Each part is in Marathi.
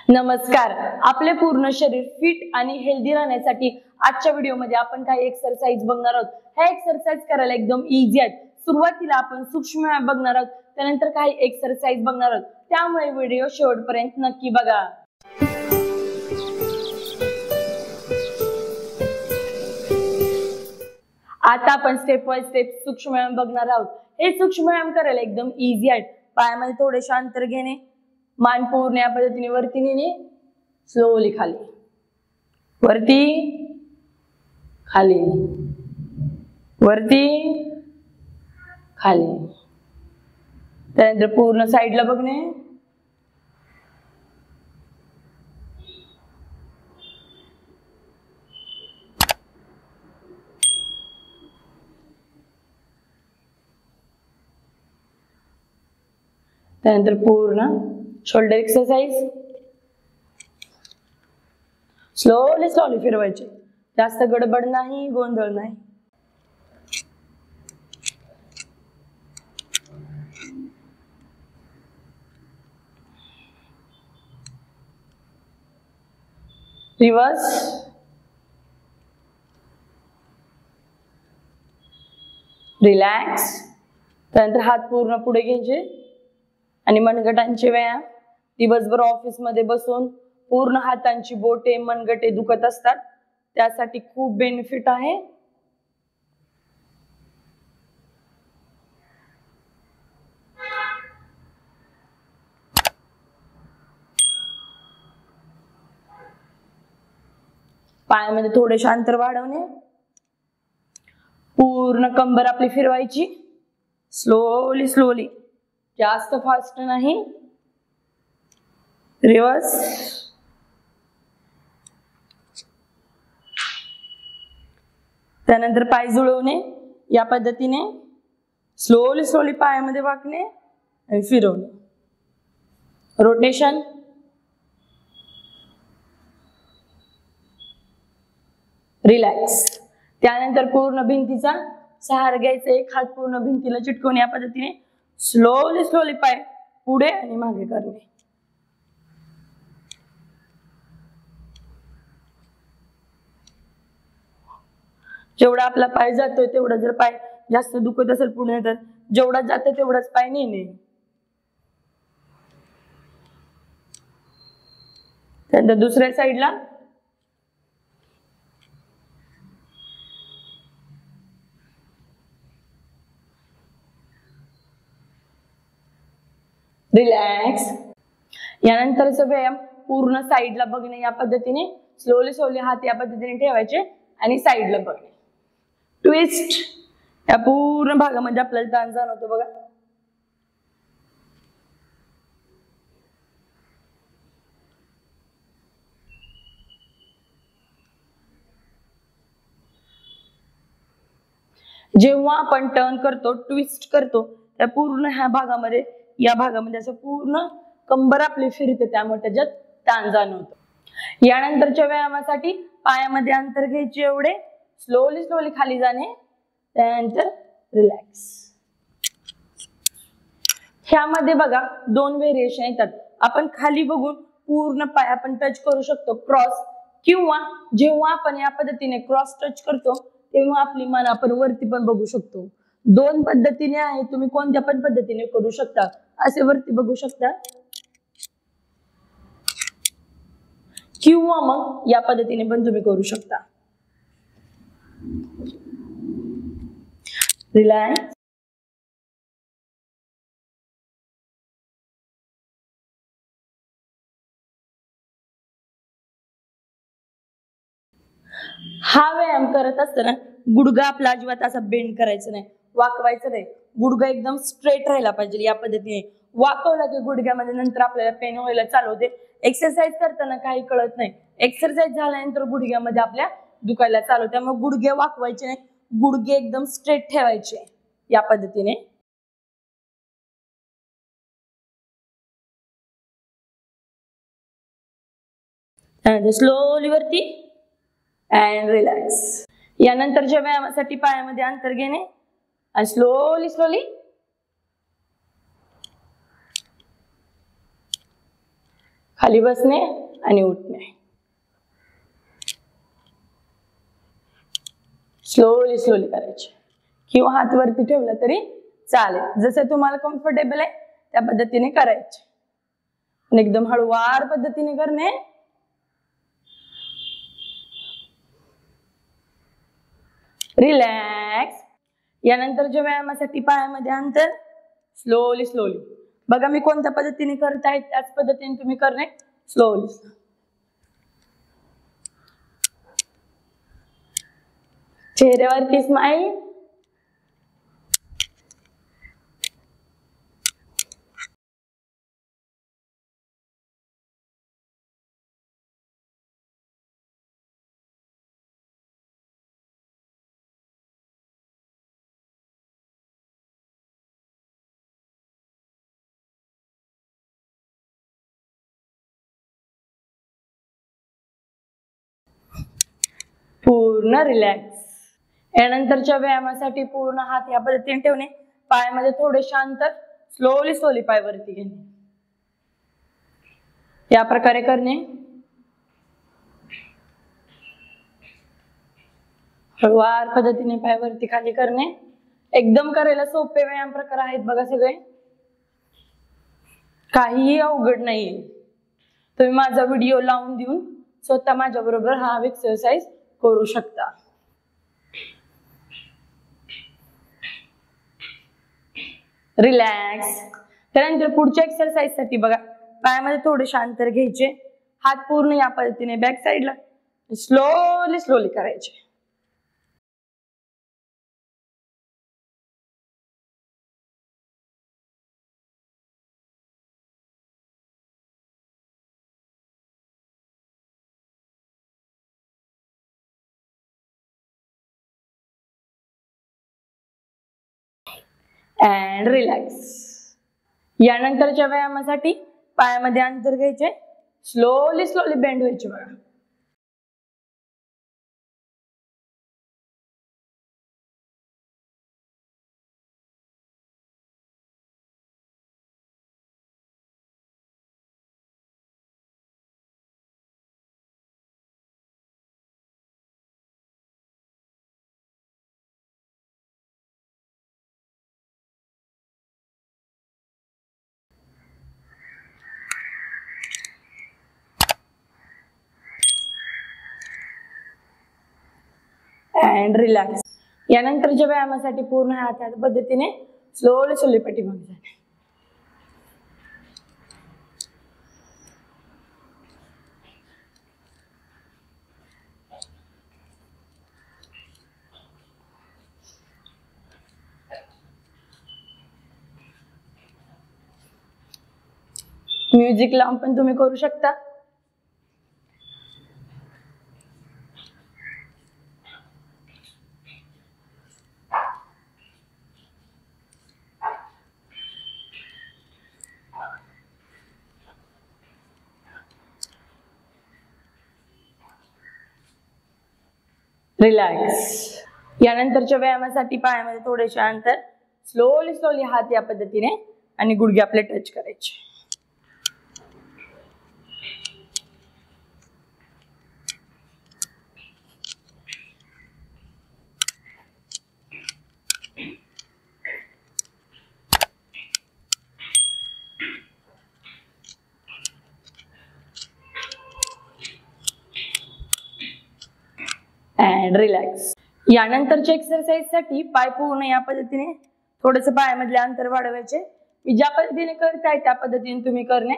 नमस्कार. आपले पूर्ण शरीर फिट आणि हेल्दी राहण्यासाठी आजच्या व्हिडिओमध्ये आपण काही एक्सरसाइज बघणार आहोत. ह्या एक्सरसाइज करायला एकदम इझी आहेत. सुरुवातीला आपण सूक्ष्म व्यायाम बघणार आहोत, त्यानंतर काही एक्सरसाइज बघणार आहोत. त्यामुळे व्हिडिओ शेवटपर्यंत नक्की बघा. आता आपण स्टेप बाय स्टेप सूक्ष्म व्यायाम बघणार आहोत. हे सूक्ष्म व्यायाम करायला एकदम इझी आहेत. पायामध्ये थोडेसे अंतर घेणे, मान पूर्ण या पद्धतीने वरती नेणे, स्लोली खाली, वरती खाली, वरती खाली. त्यानंतर पूर्ण साईडला बघणे, त्यानंतर पूर्ण शोल्डर एक्सरसाइज. स्लोली स्लोली फिरवायचे, जास्त गडबड नाही, गोंधळ नाही. Reverse, relax. त्यानंतर हात पूर्ण पुढे घ्यायचे आणि मनगटांचे व्यायाम. दिवसभर ऑफिस मध्ये बसून पूर्ण हातांची बोटे मनगटे दुखत असतात, त्यासाठी खूप बेनिफिट आहे. पायामध्ये थोडेसे अंतर वाढवणे, पूर्ण कंबर आपली फिरवायची, स्लोली स्लोली, जास्त फास्ट नाही. रिवर्स, त्यानंतर पाय जुळवणे या पद्धतीने, स्लोली स्लोली पायामध्ये वाकणे आणि फिरवणे. Rotation, relax. त्यानंतर पूर्ण भिंतीचा सहारा घ्यायचा, एक हात पूर्ण भिंतीला चिटकवून या पद्धतीने स्लोली स्लोली पाय पुढे आणि मागे करणे. जेवढा आपला पाय जातोय तेवढा, जर पाय जास्त दुखत असेल पुढे, तर जेवढा जातो तेवढाच पाय नेणे. त्यानंतर दुसऱ्या साईडला रिलॅक्स. यानंतरचा व्यायाम पूर्ण साईडला बघणे या पद्धतीने, स्लोली स्लोली हात या पद्धतीने ठेवायचे आणि साईडला बघणे. ट्विस्ट, या पूर्ण भागामध्ये आपल्याला ताण जाणवतो बघा. जेव्हा आपण टर्न करतो, ट्विस्ट करतो, त्या पूर्ण ह्या भागामध्ये, या भागामध्ये असं पूर्ण कंबर आपली फिरते, त्यामुळे त्याच्यात ताण जाणवतो. यानंतरच्या व्यायामासाठी पायामध्ये अंतर घ्यायचे, एवढे स्लोली स्लोली खाली जाणे, त्यानंतर रिलॅक्स. ह्यामध्ये बघा दोन व्हेरिएशन येतात. आपण खाली बघून पूर्ण पाय आपण टच करू शकतो, क्रॉस, किंवा जेव्हा आपण या पद्धतीने क्रॉस टच करतो तेव्हा आपली मान आपण वरती पण बघू शकतो. दोन पद्धतीने आहे, तुम्ही कोणत्या पण पद्धतीने करू शकता. असे वरती बघू शकता किंवा मग या पद्धतीने पण तुम्ही करू शकता. रिलॅक्स. हा व्यायाम करत असताना गुडघा आपला अजिबात असा बेंड करायचा नाही, वाकवायचं नाही. गुडघा एकदम स्ट्रेट राहायला पाहिजे. या पद्धतीने वाकवला की गुडघ्यामध्ये नंतर आपल्याला पेन व्हायला चालू होते. एक्सरसाइज करताना काही कळत नाही, एक्सरसाइज झाल्यानंतर गुडघ्यामध्ये आपल्या दुखायला चालू. त्यामुळे गुडघे वाकवायचे नाही, गुडघे एकदम स्ट्रेट ठेवायचे या पद्धतीने. स्लोली वरती अँड रिलॅक्स. यानंतरच्या व्यायामासाठी पायामध्ये अंतर घेणे आणि स्लोली स्लोली खाली बसणे आणि उठणे. स्लोली स्लोली करायचे किंवा हात वरती ठेवला तरी चालेल, जसं तुम्हाला कम्फर्टेबल आहे त्या पद्धतीने करायचे. एकदम हळूवार पद्धतीने करणे. रिलॅक्स. यानंतरच्या व्यायामासाठी पायामध्ये अंतर. स्लोली स्लोली बघा मी कोणत्या पद्धतीने करत आहे त्याच पद्धतीने तुम्ही करणे. स्लोली. चेहऱ्यावरती स्माईल. पूर्ण रिलॅक्स. यानंतरच्या व्यायामासाठी पूर्ण हात या पद्धतीने ठेवणे. पायामध्ये थोडेसे अंतर. स्लोली स्लोली पाय वरती घेणे. या प्रकारे करणे. हळूवार पद्धतीने पाय वरती खाली करणे. एकदम करायला सोपे व्यायाम प्रकार आहेत बघा सगळे, काहीही अवघड नाहीये. तुम्ही माझा व्हिडिओ लावून देऊन स्वतः माझ्या बरोबर हा एक्सरसाइज करू शकता. रिलॅक्स. त्यानंतर पुढच्या एक्सरसाइज साठी बघा पायामध्ये थोडेसे अंतर घ्यायचे. हात पूर्ण या पद्धतीने बॅक साइडला स्लोली स्लोली करायचे. And relax. यानंतरच्या व्यायामासाठी पायामध्ये अंतर घ्यायचे. स्लोली स्लोली बेंड व्हायचे बघा. And relax. यानंतरच्या व्यायामासाठी पूर्ण हात या पद्धतीने स्लोली स्लोली पाठीमागे जाणे. म्युझिक लावून पण तुम्ही करू शकता. रिलॅक्स. यानंतरच्या व्यायामासाठी पायामध्ये थोडेसे अंतर. स्लोली स्लोली हात या पद्धतीने आणि गुडघे आपले टच करायचे. And relax. यानंतरच्या एक्सरसाइज साठी पाय पूर्ण या पद्धतीने थोडस पायामधले अंतर वाढवायचे. मी ज्या पद्धतीने करताय त्या पद्धतीने तुम्ही करणे.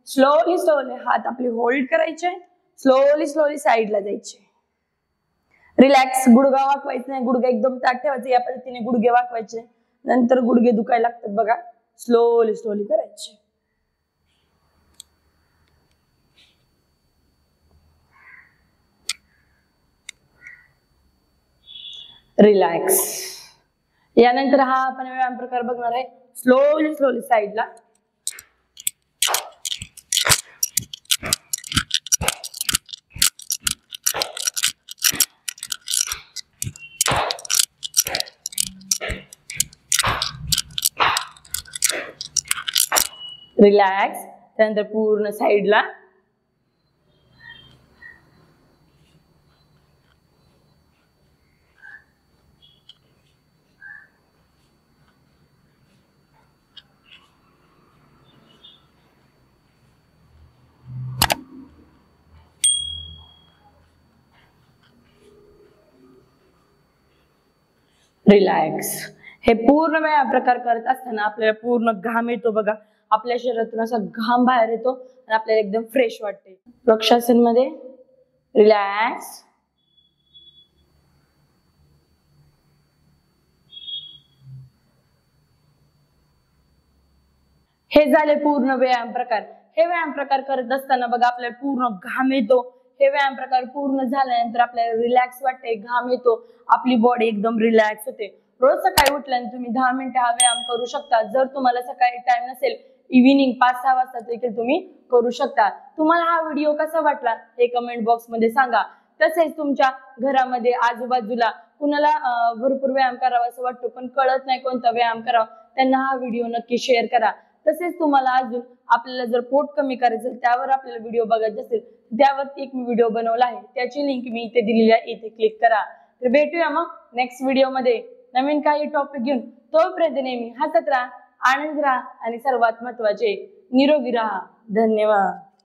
स्लोली स्लोली हात आपले होल्ड करायचे. स्लोली स्लोली साईडला जायचे. रिलॅक्स. गुडघा वाकवायचे नाही, गुडघा एकदम ताठ ठेवायचे. या पद्धतीने गुडघे वाकवायचे, नंतर गुडघे दुखायला लागतात बघा. स्लोली स्लोली करायचे. रिलॅक्स. यानंतर हा आपण व्यायाम प्रकार बघणार आहे. स्लोली स्लोली साईडला. रिलॅक्स. त्यानंतर पूर्ण साईडला. रिलॅक्स. हे पूर्ण व्यायाम प्रकार करत असताना आपल्याला पूर्ण घाम येतो बघा, आपल्या शरीरातून असा घाम बाहेर येतो आणि आपल्याला एकदम फ्रेश वाटते. वृक्षासन मध्ये रिलॅक्स. हे झाले पूर्ण व्यायाम प्रकार. हे व्यायाम प्रकार करत असताना बघा आपल्याला पूर्ण घाम येतो. हे व्यायाम प्रकार पूर्ण झाल्यानंतर आपल्याला रिलॅक्स वाटते, घाम येतो, आपली बॉडी एकदम रिलॅक्स होते. रोज सकाळी उठल्यानंतर तुम्ही 10 मिनिटे हा व्यायाम करू शकता. जर तुम्हाला सकाळी टाइम नसेल, इव्हिनिंग 5-6 वाजता देखील तुम्ही करू शकता. तुम्हाला हा व्हिडिओ कसा वाटला हे कमेंट बॉक्स मध्ये सांगा. तसेच तुमच्या घरामध्ये आजूबाजूला कुणाला भरपूर व्यायाम करावा असं वाटतो पण कळत नाही कोणता व्यायाम करावा, त्यांना हा व्हिडिओ नक्की शेअर करा. तसेच तुम्हाला अजून आपल्याला जर पोट कमी करायचं त्यावर आपल्याला व्हिडिओ बघायचे असेल, त्यावरती एक मी व्हिडिओ बनवला आहे, त्याची लिंक मी इथे दिलेली आहे, इथे क्लिक करा. तर भेटूया मग नेक्स्ट व्हिडिओ मध्ये नवीन काही टॉपिक घेऊन. तोपर्यंत नेहमी हसत राहा, आनंद राहा आणि सर्वात महत्त्वाचे निरोगी राहा. धन्यवाद.